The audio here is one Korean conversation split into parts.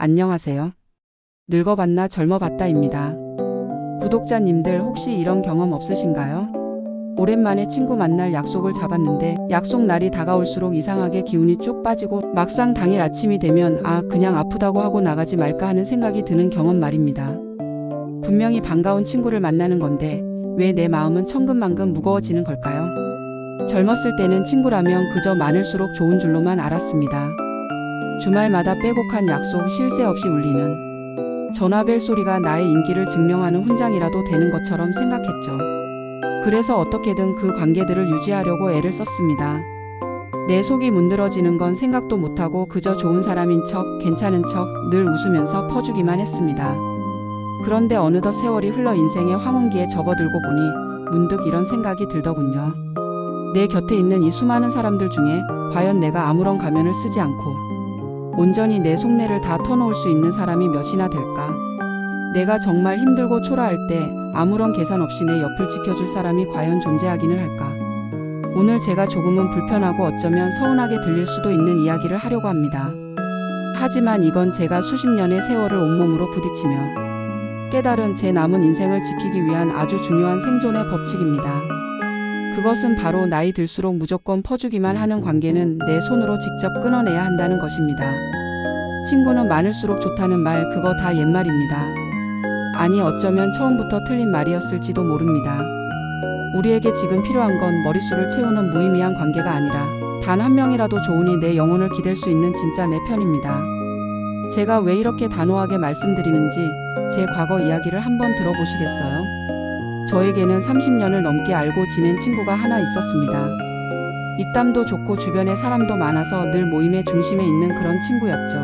안녕하세요. 늙어봤나 젊어봤다입니다. 구독자님들 혹시 이런 경험 없으신가요? 오랜만에 친구 만날 약속을 잡았는데 약속 날이 다가올수록 이상하게 기운이 쭉 빠지고 막상 당일 아침이 되면 그냥 아프다고 하고 나가지 말까 하는 생각이 드는 경험 말입니다. 분명히 반가운 친구를 만나는 건데 왜 내 마음은 천근만근 무거워지는 걸까요? 젊었을 때는 친구라면 그저 많을수록 좋은 줄로만 알았습니다. 주말마다 빼곡한 약속, 쉴 새 없이 울리는 전화벨 소리가 나의 인기를 증명하는 훈장이라도 되는 것처럼 생각했죠. 그래서 어떻게든 그 관계들을 유지하려고 애를 썼습니다. 내 속이 문드러지는 건 생각도 못하고 그저 좋은 사람인 척, 괜찮은 척 늘 웃으면서 퍼주기만 했습니다. 그런데 어느덧 세월이 흘러 인생의 황혼기에 접어들고 보니 문득 이런 생각이 들더군요. 내 곁에 있는 이 수많은 사람들 중에 과연 내가 아무런 가면을 쓰지 않고 온전히 내 속내를 다 터놓을 수 있는 사람이 몇이나 될까? 내가 정말 힘들고 초라할 때 아무런 계산 없이 내 옆을 지켜줄 사람이 과연 존재하기는 할까? 오늘 제가 조금은 불편하고 어쩌면 서운하게 들릴 수도 있는 이야기를 하려고 합니다. 하지만 이건 제가 수십 년의 세월을 온몸으로 부딪히며 깨달은 제 남은 인생을 지키기 위한 아주 중요한 생존의 법칙입니다. 그것은 바로 나이 들수록 무조건 퍼주기만 하는 관계는 내 손으로 직접 끊어내야 한다는 것입니다. 친구는 많을수록 좋다는 말, 그거 다 옛말입니다. 아니, 어쩌면 처음부터 틀린 말이었을지도 모릅니다. 우리에게 지금 필요한 건 머릿수를 채우는 무의미한 관계가 아니라 단 한 명이라도 좋으니 내 영혼을 기댈 수 있는 진짜 내 편입니다. 제가 왜 이렇게 단호하게 말씀드리는지 제 과거 이야기를 한번 들어보시겠어요? 저에게는 30년을 넘게 알고 지낸 친구가 하나 있었습니다. 입담도 좋고 주변에 사람도 많아서 늘 모임의 중심에 있는 그런 친구였죠.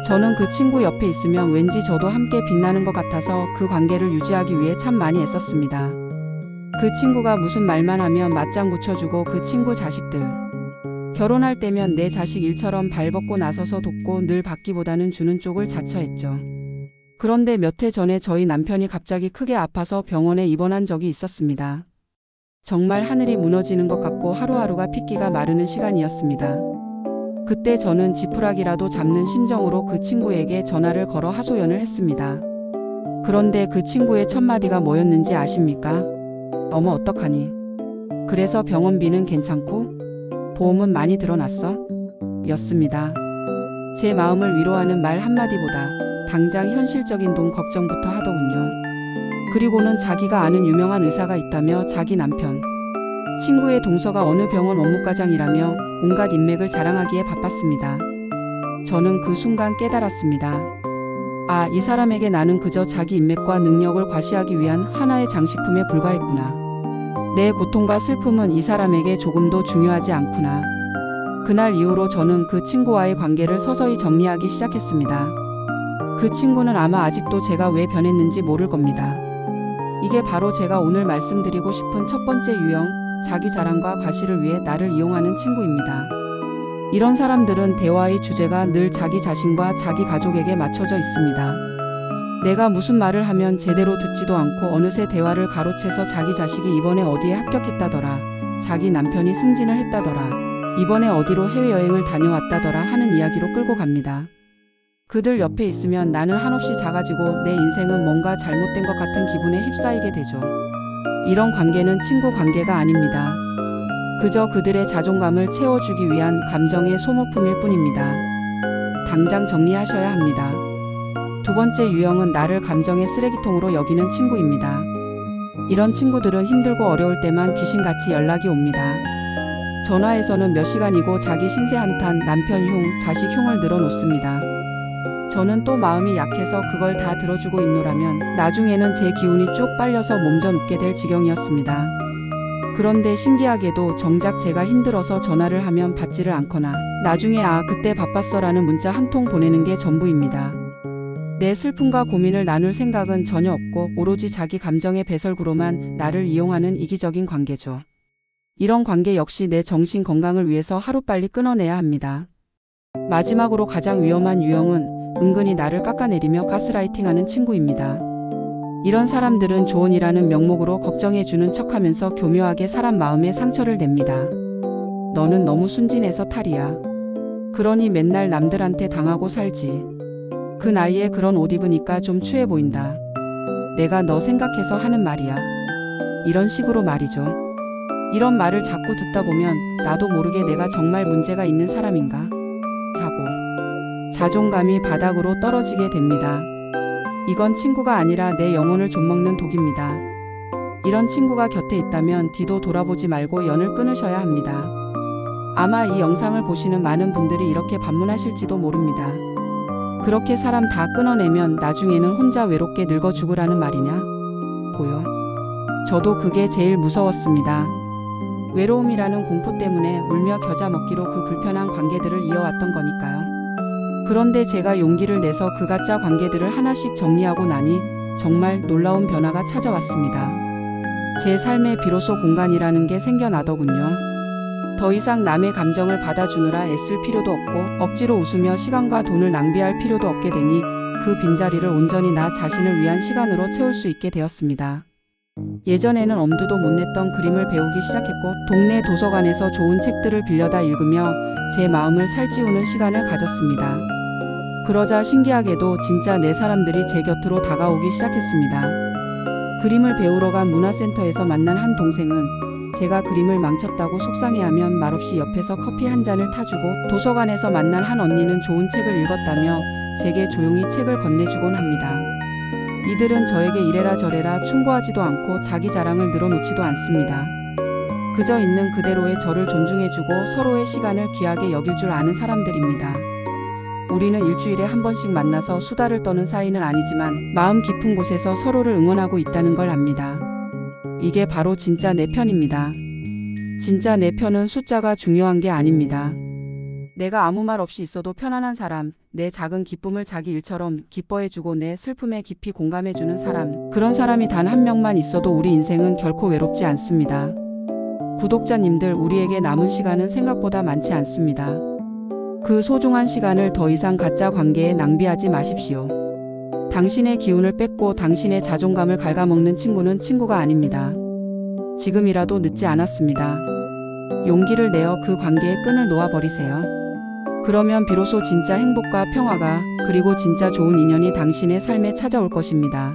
저는 그 친구 옆에 있으면 왠지 저도 함께 빛나는 것 같아서 그 관계를 유지하기 위해 참 많이 애썼습니다. 그 친구가 무슨 말만 하면 맞장 붙여주고 그 친구 자식들 결혼할 때면 내 자식 일처럼 발벗고 나서서 돕고 늘 받기보다는 주는 쪽을 자처했죠. 그런데 몇 해 전에 저희 남편이 갑자기 크게 아파서 병원에 입원한 적이 있었습니다. 정말 하늘이 무너지는 것 같고 하루하루가 핏기가 마르는 시간이었습니다. 그때 저는 지푸라기라도 잡는 심정으로 그 친구에게 전화를 걸어 하소연을 했습니다. 그런데 그 친구의 첫마디가 뭐였는지 아십니까? 어머, 어떡하니? 그래서 병원비는 괜찮고? 보험은 많이 들어놨어? 였습니다. 제 마음을 위로하는 말 한마디보다 당장 현실적인 돈 걱정부터 하더군요. 그리고는 자기가 아는 유명한 의사가 있다며 자기 남편, 친구의 동서가 어느 병원 업무과장이라며 온갖 인맥을 자랑하기에 바빴습니다. 저는 그 순간 깨달았습니다. 이 사람에게 나는 그저 자기 인맥과 능력을 과시하기 위한 하나의 장식품에 불과했구나. 내 고통과 슬픔은 이 사람에게 조금도 중요하지 않구나. 그날 이후로 저는 그 친구와의 관계를 서서히 정리하기 시작했습니다. 그 친구는 아마 아직도 제가 왜 변했는지 모를 겁니다. 이게 바로 제가 오늘 말씀드리고 싶은 첫 번째 유형, 자기 자랑과 과시를 위해 나를 이용하는 친구입니다. 이런 사람들은 대화의 주제가 늘 자기 자신과 자기 가족에게 맞춰져 있습니다. 내가 무슨 말을 하면 제대로 듣지도 않고 어느새 대화를 가로채서 자기 자식이 이번에 어디에 합격했다더라, 자기 남편이 승진을 했다더라, 이번에 어디로 해외여행을 다녀왔다더라 하는 이야기로 끌고 갑니다. 그들 옆에 있으면 나는 한없이 작아지고 내 인생은 뭔가 잘못된 것 같은 기분에 휩싸이게 되죠. 이런 관계는 친구 관계가 아닙니다. 그저 그들의 자존감을 채워주기 위한 감정의 소모품일 뿐입니다. 당장 정리하셔야 합니다. 두 번째 유형은 나를 감정의 쓰레기통으로 여기는 친구입니다. 이런 친구들은 힘들고 어려울 때만 귀신같이 연락이 옵니다. 전화에서는 몇 시간이고 자기 신세 한탄, 남편 흉, 자식 흉을 늘어놓습니다. 저는 또 마음이 약해서 그걸 다 들어주고 있노라면 나중에는 제 기운이 쭉 빨려서 몸져 눕게 될 지경이었습니다. 그런데 신기하게도 정작 제가 힘들어서 전화를 하면 받지를 않거나 나중에 그때 바빴어 라는 문자 한 통 보내는 게 전부입니다. 내 슬픔과 고민을 나눌 생각은 전혀 없고 오로지 자기 감정의 배설구로만 나를 이용하는 이기적인 관계죠. 이런 관계 역시 내 정신 건강을 위해서 하루빨리 끊어내야 합니다. 마지막으로 가장 위험한 유형은 은근히 나를 깎아내리며 가스라이팅하는 친구입니다. 이런 사람들은 조언이라는 명목으로 걱정해주는 척하면서 교묘하게 사람 마음에 상처를 냅니다. 너는 너무 순진해서 탈이야. 그러니 맨날 남들한테 당하고 살지. 그 나이에 그런 옷 입으니까 좀 추해 보인다. 내가 너 생각해서 하는 말이야. 이런 식으로 말이죠. 이런 말을 자꾸 듣다 보면 나도 모르게 내가 정말 문제가 있는 사람인가 하고 자존감이 바닥으로 떨어지게 됩니다. 이건 친구가 아니라 내 영혼을 좀먹는 독입니다. 이런 친구가 곁에 있다면 뒤도 돌아보지 말고 연을 끊으셔야 합니다. 아마 이 영상을 보시는 많은 분들이 이렇게 반문하실지도 모릅니다. 그렇게 사람 다 끊어내면 나중에는 혼자 외롭게 늙어 죽으라는 말이냐? 고요. 저도 그게 제일 무서웠습니다. 외로움이라는 공포 때문에 울며 겨자 먹기로 그 불편한 관계들을 이어왔던 거니까요. 그런데 제가 용기를 내서 그 가짜 관계들을 하나씩 정리하고 나니 정말 놀라운 변화가 찾아왔습니다. 제 삶에 비로소 공간이라는 게 생겨나더군요. 더 이상 남의 감정을 받아주느라 애쓸 필요도 없고 억지로 웃으며 시간과 돈을 낭비할 필요도 없게 되니 그 빈자리를 온전히 나 자신을 위한 시간으로 채울 수 있게 되었습니다. 예전에는 엄두도 못 냈던 그림을 배우기 시작했고 동네 도서관에서 좋은 책들을 빌려다 읽으며 제 마음을 살찌우는 시간을 가졌습니다. 그러자 신기하게도 진짜 내 사람들이 제 곁으로 다가오기 시작했습니다. 그림을 배우러 간 문화센터에서 만난 한 동생은 제가 그림을 망쳤다고 속상해하면 말없이 옆에서 커피 한 잔을 타주고, 도서관에서 만난 한 언니는 좋은 책을 읽었다며 제게 조용히 책을 건네주곤 합니다. 이들은 저에게 이래라 저래라 충고하지도 않고 자기 자랑을 늘어놓지도 않습니다. 그저 있는 그대로의 저를 존중해주고 서로의 시간을 귀하게 여길 줄 아는 사람들입니다. 우리는 일주일에 한 번씩 만나서 수다를 떠는 사이는 아니지만 마음 깊은 곳에서 서로를 응원하고 있다는 걸 압니다. 이게 바로 진짜 내 편입니다. 진짜 내 편은 숫자가 중요한 게 아닙니다. 내가 아무 말 없이 있어도 편안한 사람, 내 작은 기쁨을 자기 일처럼 기뻐해주고 내 슬픔에 깊이 공감해주는 사람, 그런 사람이 단 한 명만 있어도 우리 인생은 결코 외롭지 않습니다. 구독자님들, 우리에게 남은 시간은 생각보다 많지 않습니다. 그 소중한 시간을 더 이상 가짜 관계에 낭비하지 마십시오. 당신의 기운을 뺏고 당신의 자존감을 갉아먹는 친구는 친구가 아닙니다. 지금이라도 늦지 않았습니다. 용기를 내어 그 관계의 끈을 놓아버리세요. 그러면 비로소 진짜 행복과 평화가, 그리고 진짜 좋은 인연이 당신의 삶에 찾아올 것입니다.